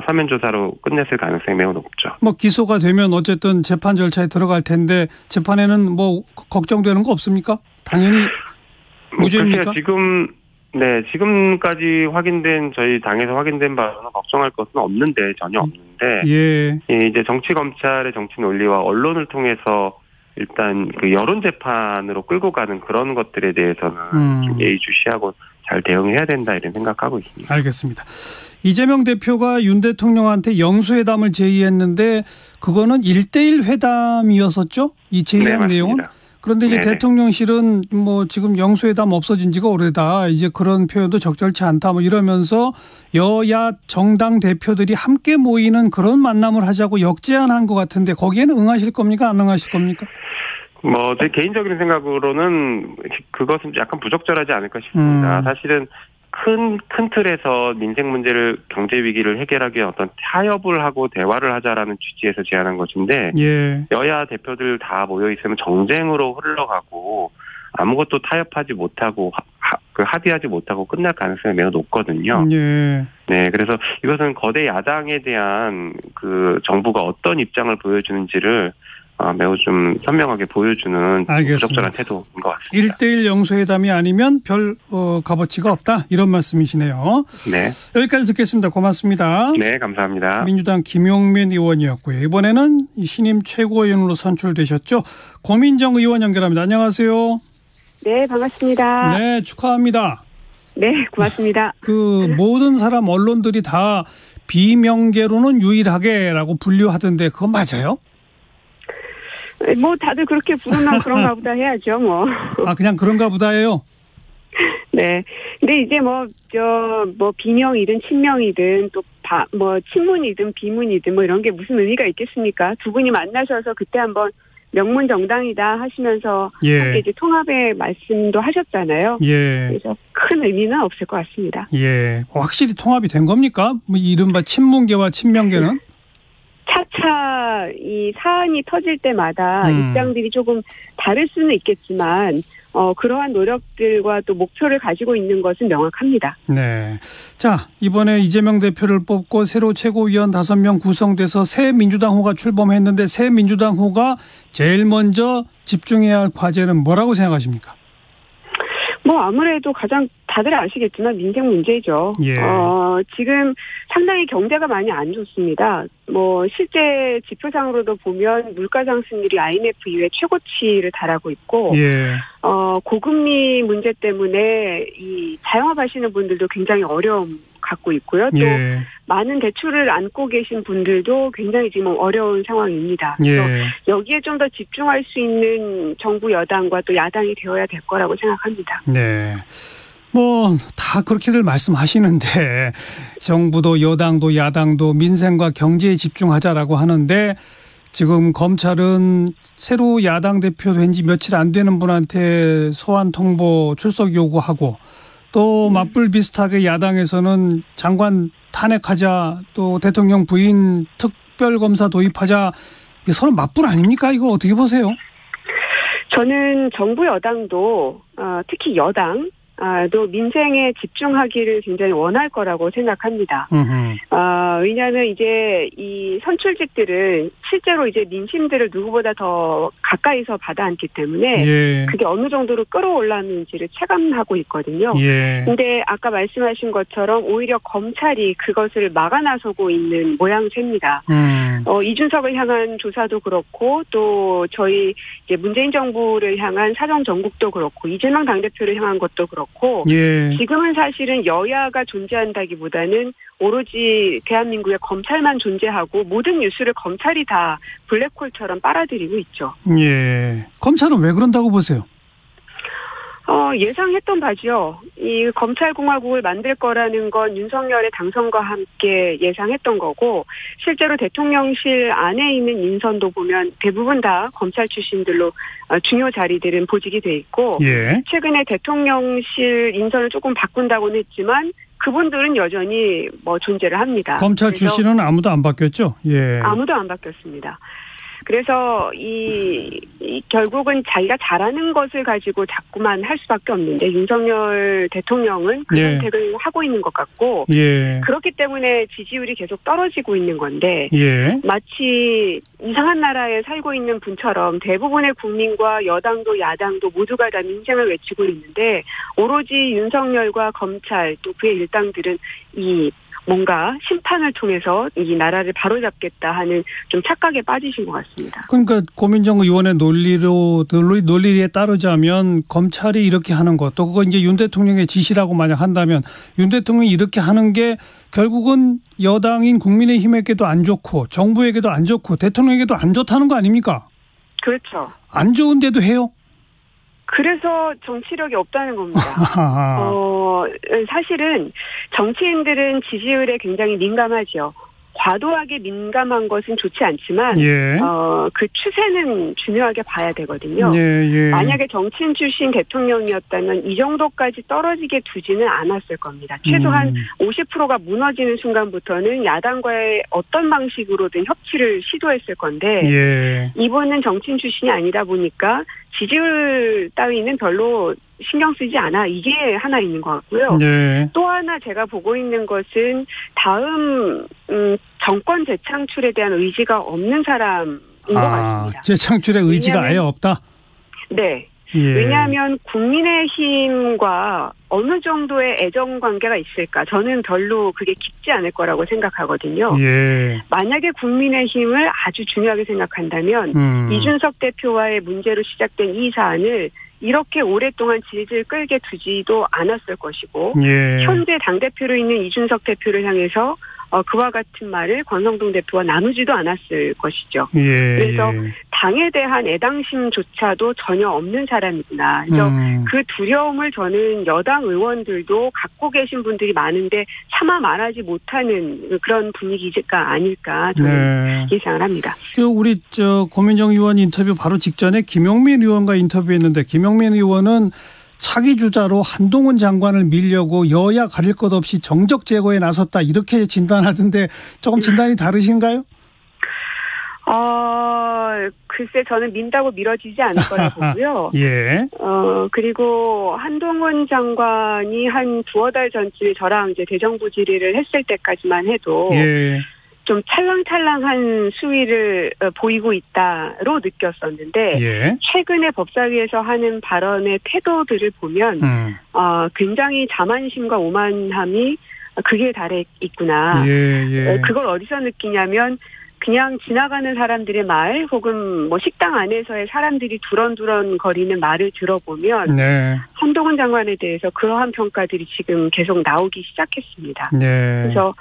서면 조사로 끝냈을 가능성이 매우 높죠. 뭐 기소가 되면 어쨌든 재판 절차에 들어갈 텐데 재판에는 뭐 걱정되는 거 없습니까? 당연히 무죄입니까? 지금까지 확인된 저희 당에서 확인된 바로는 걱정할 것은 없는데 전혀 없는데 예. 이제 정치 검찰의 정치 논리와 언론을 통해서 일단 그 여론 재판으로 끌고 가는 그런 것들에 대해서는 좀 예의주시하고 잘 대응해야 된다 이런 생각하고 있습니다. 알겠습니다. 이재명 대표가 윤 대통령한테 영수회담을 제의했는데 그거는 1대1 회담이었었죠? 이 제의한 내용은? 그런데 이제 대통령실은 뭐 지금 영수회담 없어진 지가 오래다. 이제 그런 표현도 적절치 않다. 뭐 이러면서 여야 정당 대표들이 함께 모이는 그런 만남을 하자고 역제안한 것 같은데 거기에는 응하실 겁니까? 안 응하실 겁니까? 뭐 제 개인적인 생각으로는 그것은 약간 부적절하지 않을까 싶습니다. 사실은 큰 틀에서 민생 문제를 경제 위기를 해결하기 위한 어떤 타협을 하고 대화를 하자라는 취지에서 제안한 것인데 예. 여야 대표들 다 모여 있으면 정쟁으로 흘러가고 아무것도 타협하지 못하고 합의하지 못하고 끝날 가능성이 매우 높거든요. 예. 네, 그래서 이것은 거대 야당에 대한 그 정부가 어떤 입장을 보여주는지를 매우 좀 선명하게 보여주는 부적절한 태도인 것 같습니다. 1대1 영수회담이 아니면 별 값어치가 없다 이런 말씀이시네요. 네. 여기까지 듣겠습니다. 고맙습니다. 네, 감사합니다. 민주당 김용민 의원이었고요. 이번에는 신임 최고위원으로 선출되셨죠. 고민정 의원 연결합니다. 안녕하세요. 네, 반갑습니다. 네, 축하합니다. 네, 고맙습니다. 그 모든 사람 언론들이 다 비명계로는 유일하게라고 분류하던데 그건 맞아요? 뭐 다들 그렇게 부르면 그런가 보다 해야죠, 뭐. 그냥 그런가 보다예요? 네. 근데 이제 뭐 비명이든 친명이든 또 친문이든 비문이든 뭐 이런 게 무슨 의미가 있겠습니까? 두 분이 만나셔서 그때 한번 명문 정당이다 하시면서 함께 이제 통합의 말씀도 하셨잖아요. 예. 그래서 큰 의미는 없을 것 같습니다. 예. 확실히 통합이 된 겁니까? 뭐 이른바 친문계와 친명계는? 차차 이 사안이 터질 때마다 입장들이 조금 다를 수는 있겠지만 그러한 노력들과 또 목표를 가지고 있는 것은 명확합니다. 네. 자, 이번에 이재명 대표를 뽑고 새로 최고위원 5명 구성돼서 새 민주당호가 출범했는데 새 민주당호가 제일 먼저 집중해야 할 과제는 뭐라고 생각하십니까? 뭐 아무래도 가장 다들 아시겠지만 민생 문제죠. 예. 지금 상당히 경제가 많이 안 좋습니다. 뭐 실제 지표상으로도 보면 물가 상승률이 IMF 이후에 최고치를 달하고 있고, 예. 고금리 문제 때문에 이 자영업하시는 분들도 굉장히 어려움 갖고 있고요. 또 많은 대출을 안고 계신 분들도 굉장히 지금 어려운 상황입니다. 그래서 여기에 좀 더 집중할 수 있는 정부 여당과 또 야당이 되어야 될 거라고 생각합니다. 네. 뭐 다 그렇게들 말씀하시는데 정부도 여당도 야당도 민생과 경제에 집중하자라고 하는데 지금 검찰은 새로 야당 대표 된 지 며칠 안 되는 분한테 소환 통보 출석 요구하고 또 맞불 비슷하게 야당에서는 장관 탄핵하자 또 대통령 부인 특별검사 도입하자 서로 맞불 아닙니까? 이거 어떻게 보세요? 저는 정부 여당도 특히 여당 또 민생에 집중하기를 굉장히 원할 거라고 생각합니다. 왜냐하면 이제 이 선출직들은 실제로 이제 민심들을 누구보다 더 가까이서 받아안기 때문에 예. 그게 어느 정도로 끌어올랐는지를 체감하고 있거든요. 예. 근데 아까 말씀하신 것처럼 오히려 검찰이 그것을 막아 나서고 있는 모양새입니다. 이준석을 향한 조사도 그렇고 또 저희 이제 문재인 정부를 향한 사정 전국도 그렇고 이재명 당대표를 향한 것도 그렇고 예. 지금은 사실은 여야가 존재한다기보다는 오로지 대한민국의 검찰만 존재하고 모든 뉴스를 검찰이 다 블랙홀처럼 빨아들이고 있죠. 예. 검찰은 왜 그런다고 보세요? 예상했던 바지요. 이 검찰공화국을 만들 거라는 건 윤석열의 당선과 함께 예상했던 거고 실제로 대통령실 안에 있는 인선도 보면 대부분 다 검찰 출신들로 중요 자리들은 보직이 돼 있고 예. 최근에 대통령실 인선을 조금 바꾼다고는 했지만 그분들은 여전히 뭐 존재를 합니다. 검찰 출신은 아무도 안 바뀌었죠? 예. 아무도 안 바뀌었습니다. 그래서 결국은 자기가 잘하는 것을 가지고 자꾸만 할 수밖에 없는데 윤석열 대통령은 그 선택을 하고 있는 것 같고 그렇기 때문에 지지율이 계속 떨어지고 있는 건데 마치 이상한 나라에 살고 있는 분처럼 대부분의 국민과 여당도 야당도 모두가 다 민생을 외치고 있는데 오로지 윤석열과 검찰 또 그의 일당들은 뭔가 심판을 통해서 이 나라를 바로잡겠다 하는 좀 착각에 빠지신 것 같습니다. 그러니까 고민정 의원의 논리에 따르자면 검찰이 이렇게 하는 것, 또 그거 이제 윤 대통령의 지시라고 만약 한다면 윤 대통령이 이렇게 하는 게 결국은 여당인 국민의힘에게도 안 좋고 정부에게도 안 좋고 대통령에게도 안 좋다는 거 아닙니까? 그렇죠. 안 좋은데도 해요? 그래서 정치력이 없다는 겁니다. 사실은 정치인들은 지지율에 굉장히 민감하죠. 과도하게 민감한 것은 좋지 않지만 그 추세는 중요하게 봐야 되거든요. 만약에 정치인 출신 대통령이었다면 이 정도까지 떨어지게 두지는 않았을 겁니다. 최소한 50%가 무너지는 순간부터는 야당과의 어떤 방식으로든 협치를 시도했을 건데 이분은 정치인 출신이 아니다 보니까 지지율 따위는 별로 신경 쓰지 않아. 이게 하나 있는 것 같고요. 또 하나 제가 보고 있는 것은 다음 정권 재창출에 대한 의지가 없는 사람인 것 같습니다. 재창출의 의지가 아예 없다? 네. 왜냐하면 국민의힘과 어느 정도의 애정관계가 있을까? 저는 별로 그게 깊지 않을 거라고 생각하거든요. 만약에 국민의힘을 아주 중요하게 생각한다면 이준석 대표와의 문제로 시작된 이 사안을 이렇게 오랫동안 질질 끌게 두지도 않았을 것이고 현재 당대표로 있는 이준석 대표를 향해서 그와 같은 말을 권성동 대표와 나누지도 않았을 것이죠. 그래서 당에 대한 애당심조차도 전혀 없는 사람이구나. 그래서 그 두려움을 저는 여당 의원들도 갖고 계신 분들이 많은데 차마 말하지 못하는 그런 분위기가 아닐까 저는 예상을 합니다. 우리 고민정 의원 인터뷰 바로 직전에 김용민 의원과 인터뷰했는데 김용민 의원은 차기 주자로 한동훈 장관을 밀려고 여야 가릴 것 없이 정적 제거에 나섰다 이렇게 진단하던데 조금 진단이 다르신가요? 글쎄 저는 민다고 미뤄지지 않을 거라고 보고요. 그리고 한동훈 장관이 한 두어 달 전쯤에 저랑 이제 대정부 질의를 했을 때까지만 해도 좀 찰랑찰랑한 수위를 보이고 있다로 느꼈었는데 최근에 법사위에서 하는 발언의 태도들을 보면 굉장히 자만심과 오만함이 극에 달해 있구나. 그걸 어디서 느끼냐면 그냥 지나가는 사람들의 말 혹은 뭐 식당 안에서의 사람들이 두런두런 거리는 말을 들어보면 한동훈 장관에 대해서 그러한 평가들이 지금 계속 나오기 시작했습니다. 그래서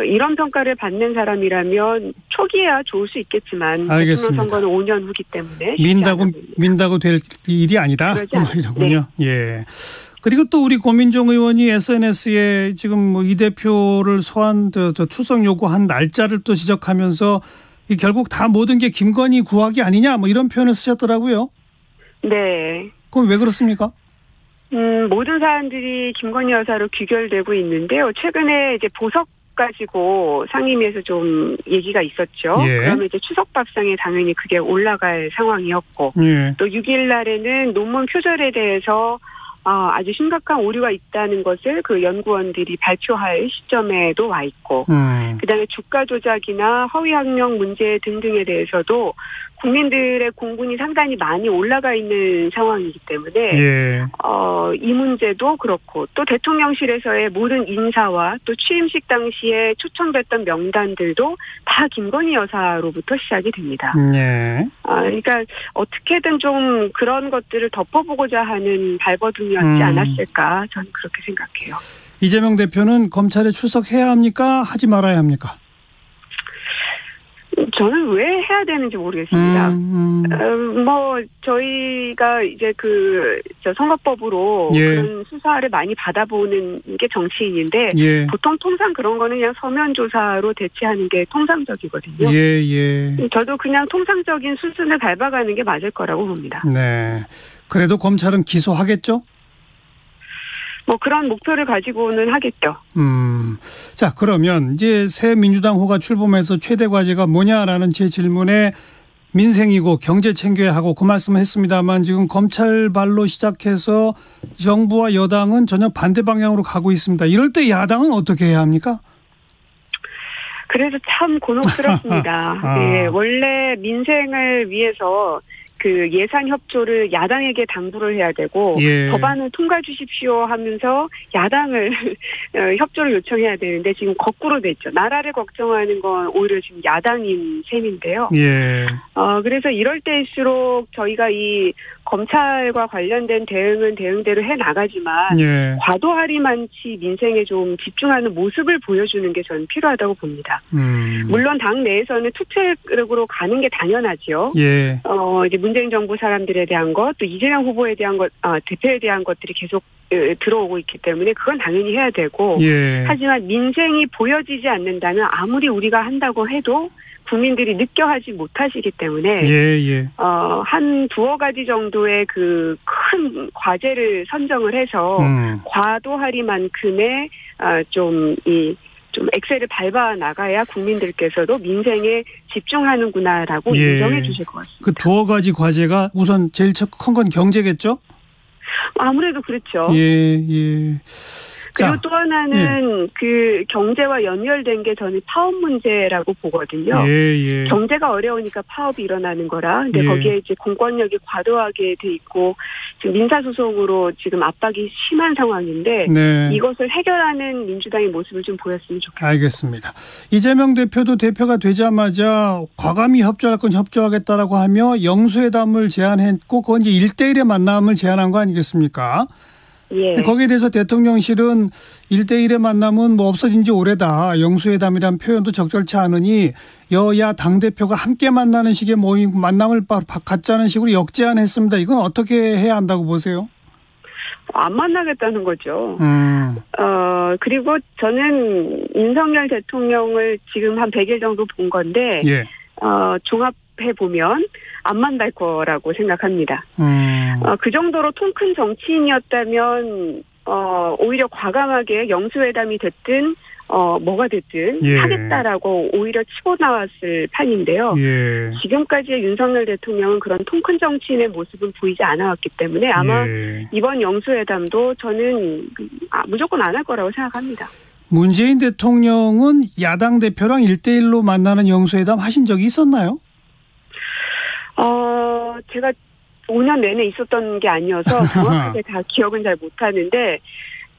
이런 평가를 받는 사람이라면 초기에야 좋을 수 있겠지만 대통령 선거는 5년 후기 때문에 민다고 될 일이 아니다. 그 말이군요. 그리고 또 우리 고민정 의원이 SNS에 지금 뭐 이 대표를 소환 출석 요구한 날짜를 또 지적하면서 이 결국 다 모든 게 김건희 구하기 아니냐 뭐 이런 표현을 쓰셨더라고요. 네. 그럼 왜 그렇습니까? 모든 사안들이 김건희 여사로 귀결되고 있는데요. 최근에 이제 보석 가지고 상임위에서 좀 얘기가 있었죠. 예. 그러면 이제 추석밥상에 당연히 그게 올라갈 상황이었고 예. 또 6일 날에는 논문 표절에 대해서 아주 심각한 오류가 있다는 것을 그 연구원들이 발표할 시점에도 와 있고 그다음에 주가 조작이나 허위 학력 문제 등등에 대해서도 국민들의 공분이 상당히 많이 올라가 있는 상황이기 때문에 예. 이 문제도 그렇고 또 대통령실에서의 모든 인사와 또 취임식 당시에 초청됐던 명단들도 다 김건희 여사로부터 시작이 됩니다. 예. 그러니까 어떻게든 좀 그런 것들을 덮어보고자 하는 발버둥이었지 않았을까 저는 그렇게 생각해요. 이재명 대표는 검찰에 출석해야 합니까? 하지 말아야 합니까? 저는 왜 해야 되는지 모르겠습니다. 뭐 저희가 이제 선거법으로 예. 그런 수사를 많이 받아보는 게 정치인인데 예. 보통 통상 그런 거는 그냥 서면 조사로 대체하는 게 통상적이거든요. 예. 저도 그냥 통상적인 수순을 밟아가는 게 맞을 거라고 봅니다. 네. 그래도 검찰은 기소하겠죠? 뭐 그런 목표를 가지고는 하겠죠. 자, 그러면 이제 새 민주당 후가 출범해서 최대 과제가 뭐냐라는 제 질문에 민생이고 경제 챙겨야 하고 그 말씀을 했습니다만 지금 검찰발로 시작해서 정부와 여당은 전혀 반대 방향으로 가고 있습니다. 이럴 때 야당은 어떻게 해야 합니까? 그래서 참 곤혹스럽습니다. 네, 원래 민생을 위해서 그 예산 협조를 야당에게 당부를 해야 되고 예. 법안을 통과 주십시오 하면서 야당을 협조를 요청해야 되는데 지금 거꾸로 됐죠. 나라를 걱정하는 건 오히려 지금 야당인 셈인데요. 예. 그래서 이럴 때일수록 저희가 이 검찰과 관련된 대응은 대응대로 해 나가지만 예. 과도하리만치 민생에 좀 집중하는 모습을 보여주는 게 저는 필요하다고 봅니다. 물론 당 내에서는 투표력으로 가는 게 당연하죠. 예. 이제 문재인 정부 사람들에 대한 것, 또 이재명 후보에 대한 것, 대표에 대한 것들이 계속 들어오고 있기 때문에 그건 당연히 해야 되고 예. 하지만 민생이 보여지지 않는다면 아무리 우리가 한다고 해도 국민들이 느껴하지 못하시기 때문에 예. 한 두어 가지 정도의 그 큰 과제를 선정을 해서 과도하리만큼의 좀 엑셀을 밟아 나가야 국민들께서도 민생에 집중하는구나라고 예. 인정해 주실 것 같습니다. 그 두어 가지 과제가 우선 제일 큰 건 경제겠죠? 아무래도 그렇죠. 예. 그리고 또 하나는 그 경제와 연결된 게 저는 파업 문제라고 보거든요. 예. 경제가 어려우니까 파업이 일어나는 거라. 근데 거기에 이제 공권력이 과도하게 돼 있고 지금 민사소송으로 지금 압박이 심한 상황인데 네. 이것을 해결하는 민주당의 모습을 좀 보였으면 좋겠습니다. 알겠습니다. 이재명 대표도 대표가 되자마자 과감히 협조할 건 협조하겠다라고 하며 영수회담을 제안했고 그건 이제 1대1의 만남을 제안한 거 아니겠습니까? 예. 거기에 대해서 대통령실은 1대1의 만남은 뭐 없어진 지 오래다. 영수회담이란 표현도 적절치 않으니 여야 당대표가 함께 만나는 식의 모임 만남을 갖자는 식으로 역제안했습니다. 이건 어떻게 해야 한다고 보세요? 안 만나겠다는 거죠. 그리고 저는 윤석열 대통령을 지금 한 100일 정도 본 건데 예. 종합해보면 안 만날 거라고 생각합니다. 그 정도로 통 큰 정치인이었다면 오히려 과감하게 영수회담이 됐든 뭐가 됐든 예. 하겠다라고 오히려 치고 나왔을 판인데요. 예. 지금까지의 윤석열 대통령은 그런 통 큰 정치인의 모습은 보이지 않아왔기 때문에 아마 예. 이번 영수회담도 저는 무조건 안 할 거라고 생각합니다. 문재인 대통령은 야당 대표랑 1대1로 만나는 영수회담 하신 적이 있었나요? 제가 5년 내내 있었던 게 아니어서 정확하게 다 기억은 잘 못하는데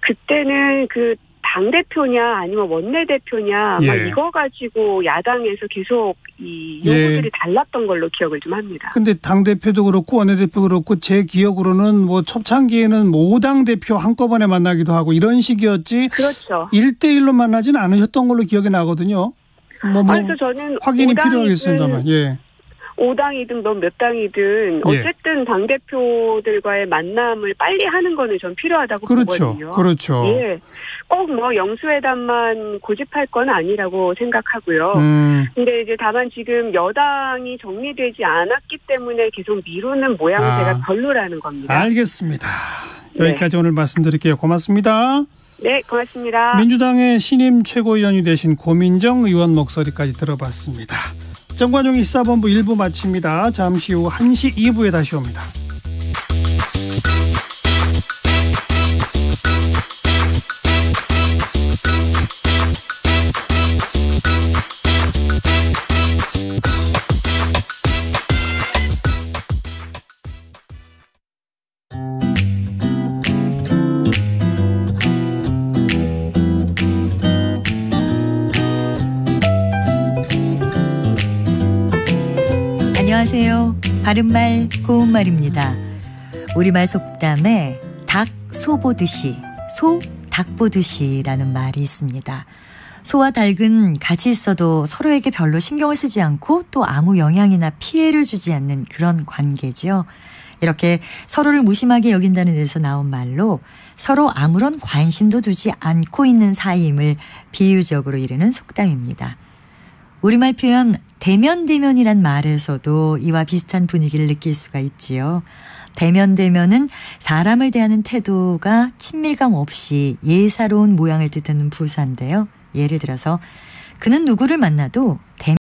그때는 그 당대표냐 아니면 원내대표냐 예. 막 이거 가지고 야당에서 계속 이 요구들이 달랐던 걸로 기억을 좀 합니다. 근데 당대표도 그렇고 원내대표 그렇고 제 기억으로는 뭐 초창기에는 5당 대표 한꺼번에 만나기도 하고 이런 식이었지. 그렇죠. 1대1로 만나지는 않으셨던 걸로 기억이 나거든요. 그래서 저는 확인이 필요하겠습니다만. 예. 5당이든 뭐 몇 당이든 어쨌든 당대표들과의 만남을 빨리 하는 거는 전 필요하다고 보거든요. 그렇죠. 예. 꼭 뭐 영수회담만 고집할 건 아니라고 생각하고요. 근데 이제 다만 지금 여당이 정리되지 않았기 때문에 계속 미루는 모양새가 별로라는 겁니다. 알겠습니다. 여기까지 오늘 말씀드릴게요. 고맙습니다. 네, 고맙습니다. 민주당의 신임 최고위원이 되신 고민정 의원 목소리까지 들어봤습니다. 정관용의 시사본부 1부 마칩니다. 잠시 후 1시 2부에 다시 옵니다. 안녕하세요. 바른말 고운말입니다. 우리말 속담에 닭 소 보듯이 소 닭 보듯이라는 말이 있습니다. 소와 닭은 같이 있어도 서로에게 별로 신경을 쓰지 않고 또 아무 영향이나 피해를 주지 않는 그런 관계죠. 이렇게 서로를 무심하게 여긴다는 데서 나온 말로 서로 아무런 관심도 두지 않고 있는 사이임을 비유적으로 이르는 속담입니다. 우리말 표현 대면대면이란 말에서도 이와 비슷한 분위기를 느낄 수가 있지요. 대면대면은 사람을 대하는 태도가 친밀감 없이 예사로운 모양을 뜻하는 부사인데요. 예를 들어서 그는 누구를 만나도